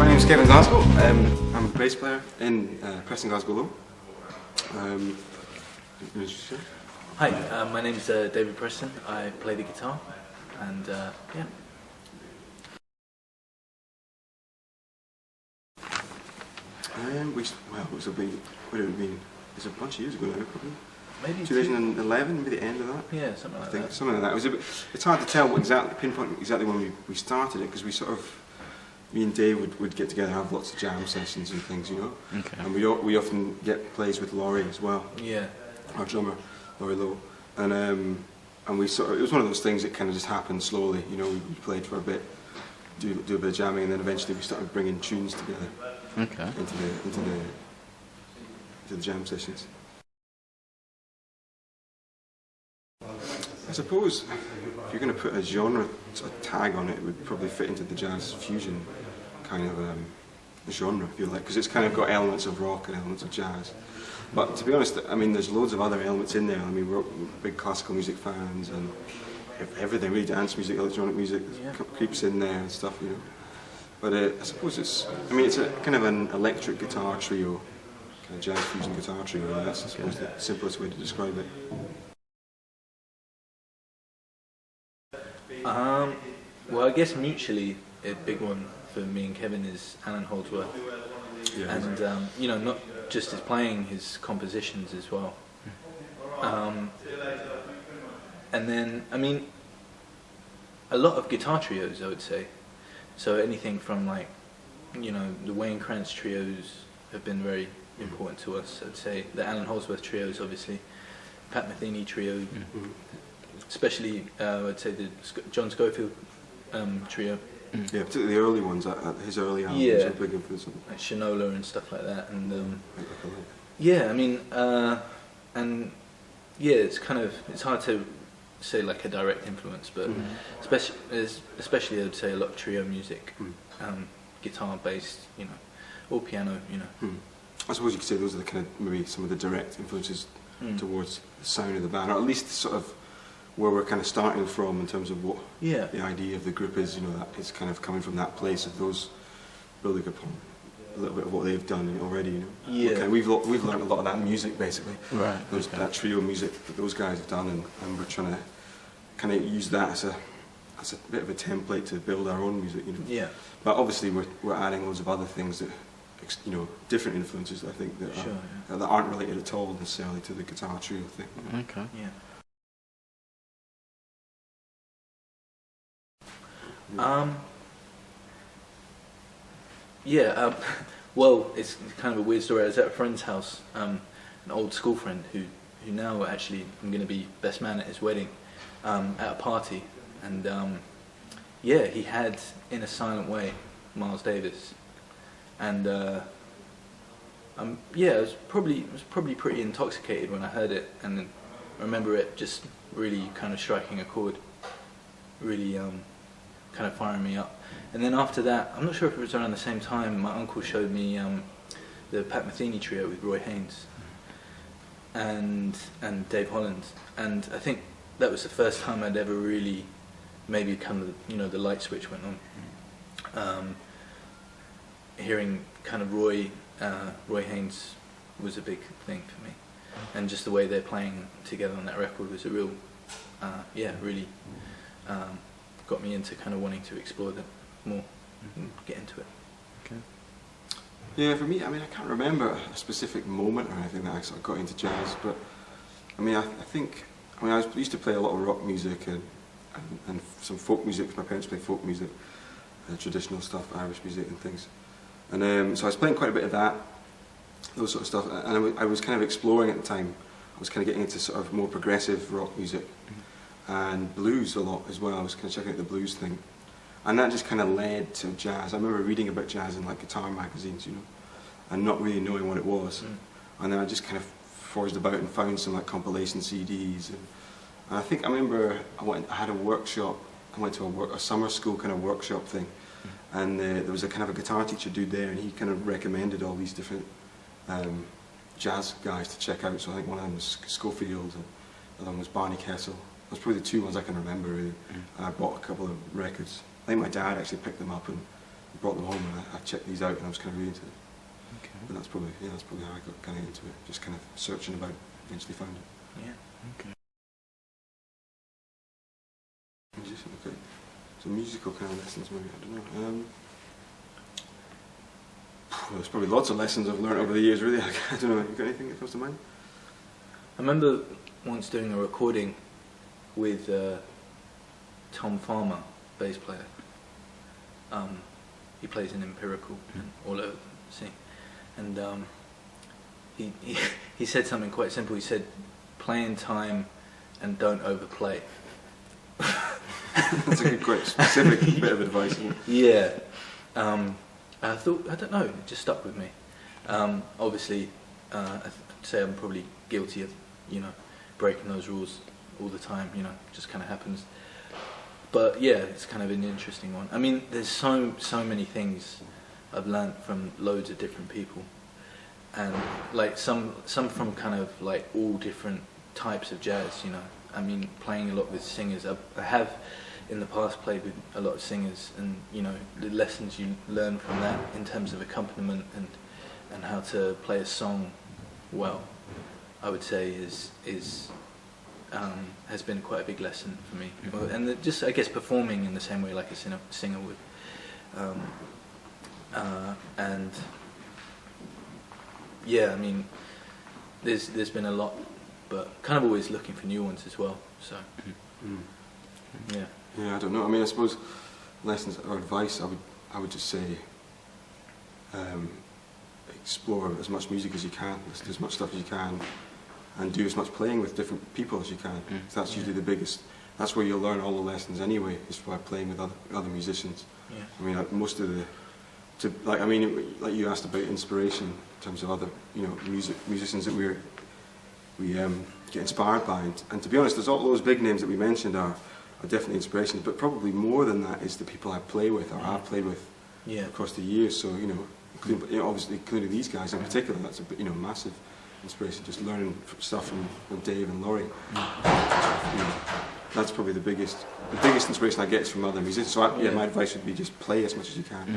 My name is Kevin Glasgow. I'm a bass player in Preston-Glasgow-Lowe. Hi, my name is David Preston. I play the guitar, and yeah. It's a bunch of years ago now, probably. Maybe 2011, maybe the end of that. Yeah, something like that. Something like that. It's hard to tell pinpoint exactly when we started it, because me and Dave would get together and have lots of jam sessions and things, you know. Okay. And we often get plays with Laurie as well. Yeah. Our drummer, Laurie Lowe, and we it was one of those things that kind of just happened slowly, you know. We played for a bit, do a bit of jamming, and then eventually we started bringing tunes together. Okay. Into the jam sessions. I suppose if you're going to put a genre tag on it, it would probably fit into the jazz fusion kind of genre, I feel like, because it's kind of got elements of rock and elements of jazz. But to be honest, I mean, there's loads of other elements in there. I mean, we're big classical music fans, and everything, really, dance music, electronic music, creeps in there and stuff, you know. But I suppose it's a kind of an electric guitar trio, kind of jazz fusion guitar trio, and that's, I suppose, the simplest way to describe it. Well, I guess mutually a big one for me and Kevin is Alan Holdsworth, Yeah, and you know, not just his playing, his compositions as well. And then, I mean, a lot of guitar trios, I would say. So anything from, like, you know, the Wayne Krantz trios have been very important to us. I'd say the Alan Holdsworth trios, obviously, Pat Metheny trio, especially I'd say the John Scofield trio. Yeah, particularly the early ones, his early albums are a big influence on like Shinola and stuff like that. And yeah, I mean, and yeah, it's hard to say like a direct influence, but especially I'd say a lot of trio music, guitar based, you know, or piano, you know. I suppose you could say those are the kind of maybe some of the direct influences towards the sound of the band, or at least sort of where we're kind of starting from in terms of what the idea of the group is. You know, that it's kind of coming from that place of those building upon a little bit of what they've done already. You know, yeah. We've learned a lot of that music basically, right? That trio music that those guys have done, and we're trying to kind of use that as a bit of a template to build our own music. You know, yeah. But obviously we're adding loads of other things that, you know, different influences, I think, that that aren't related at all necessarily to the guitar trio thing. Okay. Yeah. Well, it's kind of a weird story. I was at a friend's house, an old school friend who now actually I'm going to be best man at his wedding, at a party, and yeah, he had In a Silent Way, Miles Davis, and yeah, I was probably pretty intoxicated when I heard it, and I remember it just really kind of striking a chord, really kind of firing me up. And then after that, I'm not sure if it was around the same time, my uncle showed me the Pat Metheny trio with Roy Haynes and Dave Holland, and I think that was the first time I'd ever really maybe kind of, you know, the light switch went on. Hearing kind of Roy Haynes was a big thing for me, and just the way they're playing together on that record was a real, really got me into kind of wanting to explore that more, and get into it. Okay. Yeah, for me, I mean, I can't remember a specific moment or anything that I sort of got into jazz, but I mean, I think I used to play a lot of rock music and some folk music, because my parents play folk music, traditional stuff, Irish music and things. And so I was playing quite a bit of that, those sort of stuff, and I was kind of exploring at the time. I was kind of getting into sort of more progressive rock music and blues a lot as well. I was kind of checking out the blues thing, and that just kind of led to jazz. I remember reading about jazz in like guitar magazines, you know, and not really knowing what it was. And then I just kind of forged about and found some like compilation CDs, and I think I remember I had a workshop. I went to a summer school kind of workshop thing, and there was a kind of a guitar teacher dude there, and he kind of recommended all these different jazz guys to check out. So I think one of them was Scofield, and the other one was Barney Kessel. Those are probably the two ones I can remember really. And I bought a couple of records. I think my dad actually picked them up and brought them home and I checked these out and I was kind of really into it. Okay. But that's probably how I got kind of into it. Just kind of searching about, eventually found it. Yeah. Okay. Okay. So musical kind of lessons, maybe, I don't know. There's probably lots of lessons I've learned over the years, really. I don't know, you got anything that comes to mind? I remember once doing a recording with Tom Farmer, bass player. He plays in Empirical and all over the scene. And he said something quite simple. He said, play in time and don't overplay. That's a good, quite specific bit of advice, isn't it? Yeah. I thought, I don't know, it just stuck with me. Obviously, I'd say I'm probably guilty of, breaking those rules all the time, just kind of happens. But yeah, it's kind of an interesting one. I mean, there's so many things I've learnt from loads of different people. And like some from kind of like all different types of jazz, I mean, playing a lot with singers. I have in the past played with a lot of singers, and the lessons you learn from that in terms of accompaniment and how to play a song well, I would say has been quite a big lesson for me. And just, I guess, performing in the same way like a singer would. And yeah, I mean, there's been a lot, but kind of always looking for new ones as well. So yeah. Yeah, I don't know. I mean, I suppose lessons or advice, I would just say explore as much music as you can, listen to as much stuff as you can, and do as much playing with different people as you can. So that's usually the biggest. That's where you'll learn all the lessons anyway, is by playing with other musicians. Yeah. I mean, like most of like you asked about inspiration in terms of other, musicians that we get inspired by, and to be honest, there's all those big names that we mentioned are definitely inspirations, but probably more than that is the people I play with or have played with across the years. So including, obviously including these guys in particular, that's a massive inspiration. Just learning stuff from Dave and Laurie. That's probably the biggest inspiration I get is from other musicians. So my advice would be just play as much as you can.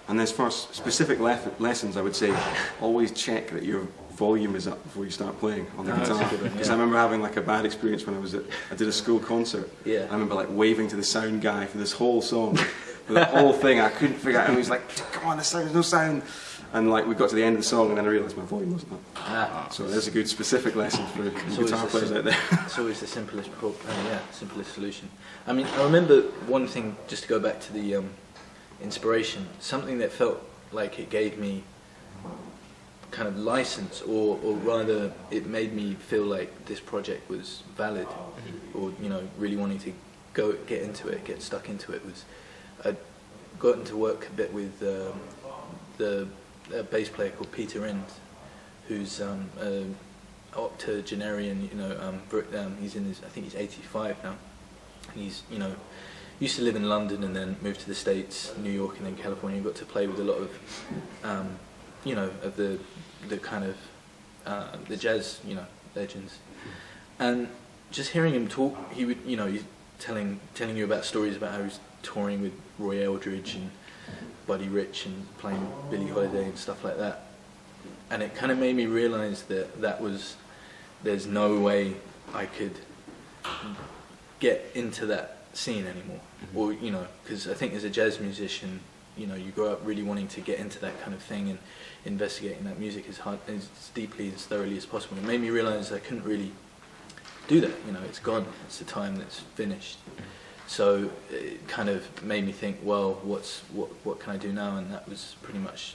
And as far as specific lessons, I would say always check that your volume is up before you start playing on the guitar. Because I remember having like a bad experience when I did a school concert. Yeah. I remember like waving to the sound guy for this whole song, for the whole thing. I couldn't figure out. And he was like, "Come on, there's no sound." And like we got to the end of the song, and then I realised my volume wasn't up. So there's a good specific lesson for guitar players out there. It's always the simplest solution. I mean, I remember one thing, just to go back to the inspiration, something that felt like it gave me kind of license, or rather it made me feel like this project was valid, or really wanting to get into it, get stuck into it, was I'd gotten to work a bit with the bass player called Peter Innes, who's an octogenarian, he's in his, I think he's 85 now, and he's used to live in London and then moved to the States, New York and then California, and got to play with a lot of of the kind of the jazz legends. And just hearing him talk, he would he's telling you about stories about how he was touring with Roy Eldridge and Buddy Rich and playing Billie Holiday and stuff like that. And it kind of made me realise that there's no way I could get into that scene anymore, or because I think as a jazz musician, you grow up really wanting to get into that kind of thing and investigating that music as deeply, as thoroughly as possible. It made me realise I couldn't really do that. It's gone. It's the time that's finished. So it kind of made me think, well, what can I do now? And that was pretty much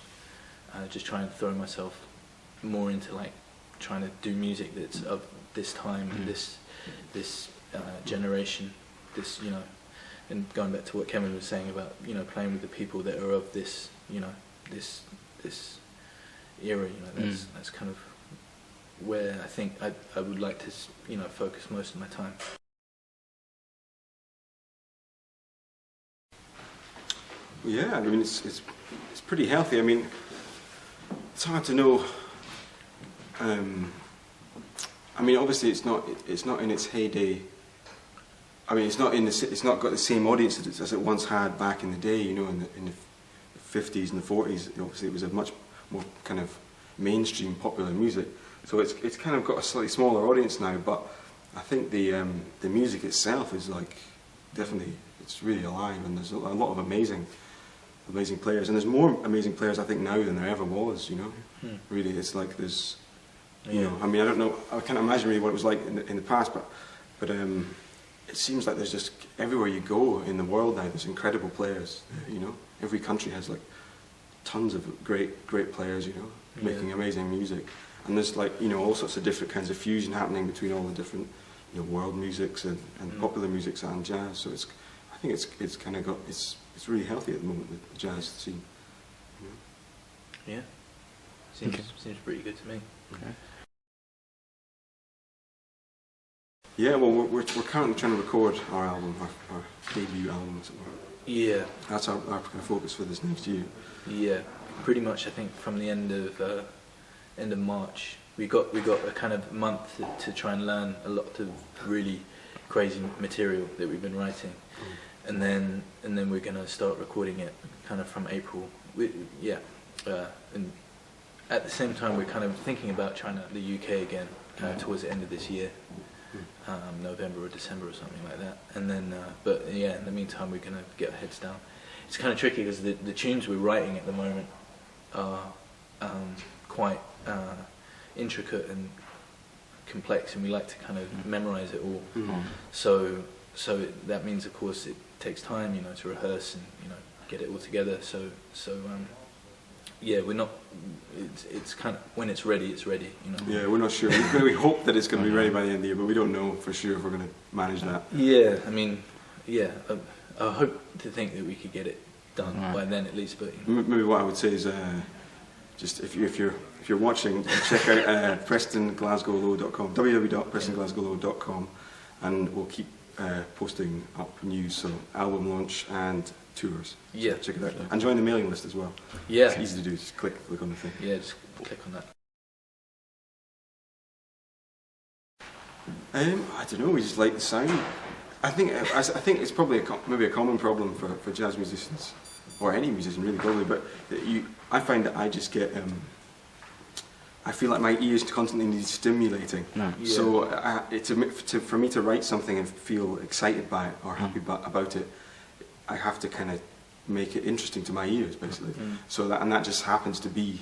just trying to throw myself more into like trying to do music that's of this time, this generation, this and going back to what Kevin was saying about playing with the people that are of this this era. That's kind of where I think I would like to focus most of my time. Yeah, I mean it's pretty healthy. I mean, it's hard to know. I mean, obviously it's not in its heyday. I mean, it's not got the same audience as it once had back in the day. In the 50s and the 40s, obviously it was a much more kind of mainstream popular music. So it's kind of got a slightly smaller audience now, but I think the music itself is like definitely, it's really alive, and there's a lot of amazing players, and there's more amazing players I think now than there ever was. You know, really, it's like there's, you know, I mean, I don't know, I can't imagine really what it was like in the past, but it seems like there's just everywhere you go in the world now, there's incredible players. You know, every country has like tons of great players. You know, making amazing music. And there's like, you know, all sorts of different kinds of fusion happening between all the different, you know, world musics and popular musics and jazz. So I think it's kind of got, it's really healthy at the moment, the jazz scene. You know? Yeah, seems pretty good to me. Okay. Yeah, well, we're currently trying to record our album, our debut album, as it were. Yeah. That's our kind of focus for this next year. Yeah, pretty much. I think from the end of March, we got a kind of month to try and learn a lot of really crazy material that we've been writing, and then we're gonna start recording it kind of from April. And at the same time, we're kind of thinking about trying out the UK again towards the end of this year, November or December or something like that. And then, but yeah, in the meantime, we're gonna get our heads down. It's kind of tricky because the tunes we're writing at the moment are quite intricate and complex, and we like to kind of memorize it all. So that means, of course, it takes time, you know, to rehearse and, you know, get it all together. Yeah, we're not. It's kind of, when it's ready, it's ready. You know. Yeah, we're not sure. We hope that it's going to be ready by the end of the year, but we don't know for sure if we're going to manage that. Yeah, I mean, yeah, I hope to think that we could get it done by then at least. But you know. Maybe what I would say is, just if you're watching, check out Preston-Glasgow-Lowe.com, www.PrestonGlasgow-Lowe.com, and we'll keep posting up news, so album launch and tours. Yeah, so check it out, and join the mailing list as well. Yeah, it's easy to do. Just click on the thing. Yeah, just click on that. I don't know. We just like the sound. I think it's probably maybe a common problem for jazz musicians, or any musician really, probably. But I find that I just get. I feel like my ears constantly need stimulating. Yeah. So for me to write something and feel excited by it or happy about it, I have to kind of make it interesting to my ears, basically. So that just happens to be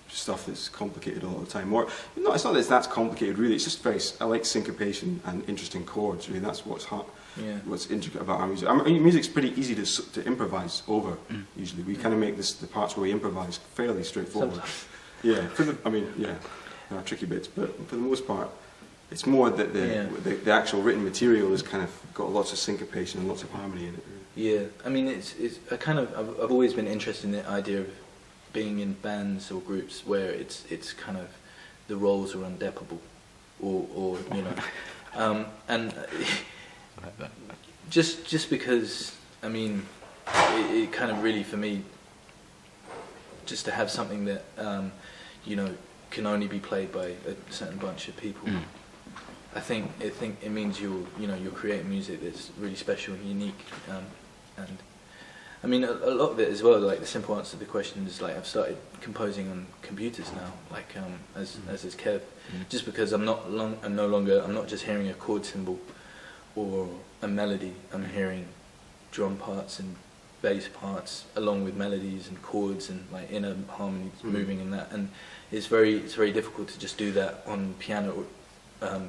stuff that's complicated all the time. Or no, it's not that that's complicated really. It's just I like syncopation and interesting chords. Really, that's what's hot. Yeah. What's intricate about our music. I mean, music's pretty easy to improvise over. Usually, we kind of make the parts where we improvise fairly straightforward. Sometimes. Yeah, there are tricky bits, but for the most part, it's more that the actual written material has kind of got lots of syncopation and lots of harmony in it. Really. Yeah, I mean, I've always been interested in the idea of being in bands or groups where it's kind of the roles are undeppable, or you know, and just because, I mean, it kind of really, for me, just to have something that you know, can only be played by a certain bunch of people. I think it means you're creating music that's really special and unique. And I mean, a lot of it as well. Like, the simple answer to the question is, like, I've started composing on computers now, like as is Kev, just because I'm no longer just hearing a chord symbol or a melody. I'm hearing drum parts and bass parts along with melodies and chords and like inner harmonies moving in that, and it's very difficult to just do that on piano,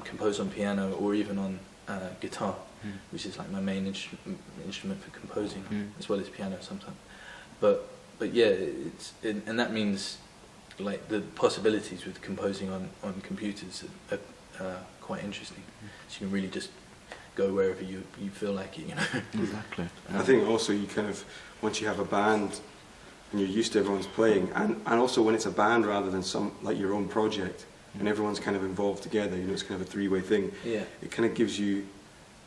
compose on piano, or even on guitar, which is like my main instrument for composing, as well as piano sometimes. But yeah, and that means like the possibilities with composing on computers are quite interesting. So you can really just go wherever you feel like it, you know. Exactly. I think also you kind of, once you have a band and you're used to everyone's playing, and also when it's a band rather than like your own project, and everyone's kind of involved together, you know, it's kind of a three-way thing. Yeah. It kind of gives you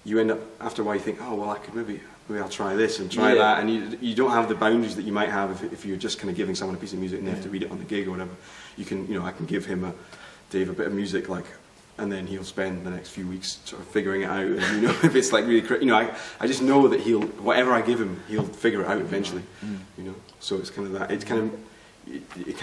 end up, after a while you think, oh well, I could maybe I'll try this and try that, and you don't have the boundaries that you might have if you're just kind of giving someone a piece of music and they have to read it on the gig or whatever. You can, you know, I can give Dave a bit of music like and then he'll spend the next few weeks sort of figuring it out. And you know, if it's like really, I just know that whatever I give him, he'll figure it out eventually. You know, so it's kind of that. It kind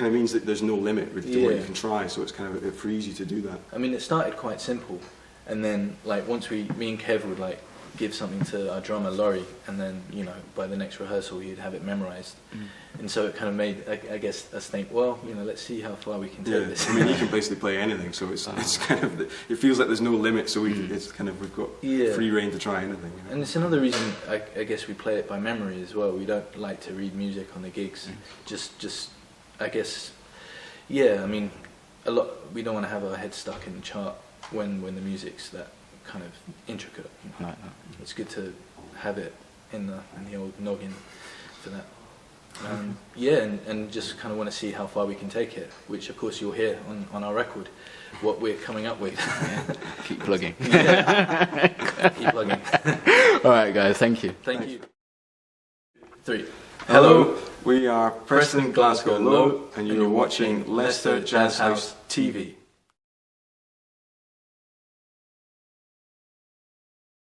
of means that there's no limit really to what you can try. So it's kind of it frees you to do that. I mean, it started quite simple, and then like once me and Kev would like give something to our drummer Laurie, and then you know by the next rehearsal he'd have it memorized, and so it kind of made I guess us think, well, you know, let's see how far we can take this. I mean, he can basically play anything, so it's kind of it feels like there's no limit, so it's kind of we've got free reign to try anything. You know? And it's another reason I guess we play it by memory as well. We don't like to read music on the gigs. Just I guess I mean we don't want to have our head stuck in the chart when the music's that kind of intricate. You know? It's good to have it in the old noggin for that. And just kind of want to see how far we can take it, which of course you'll hear on our record what we're coming up with. Keep plugging. Keep plugging. All right, guys. Thank you. Thank you. 3. Hello, we are Preston-Glasgow-Lowe, and you're watching Leicester Jazz House TV.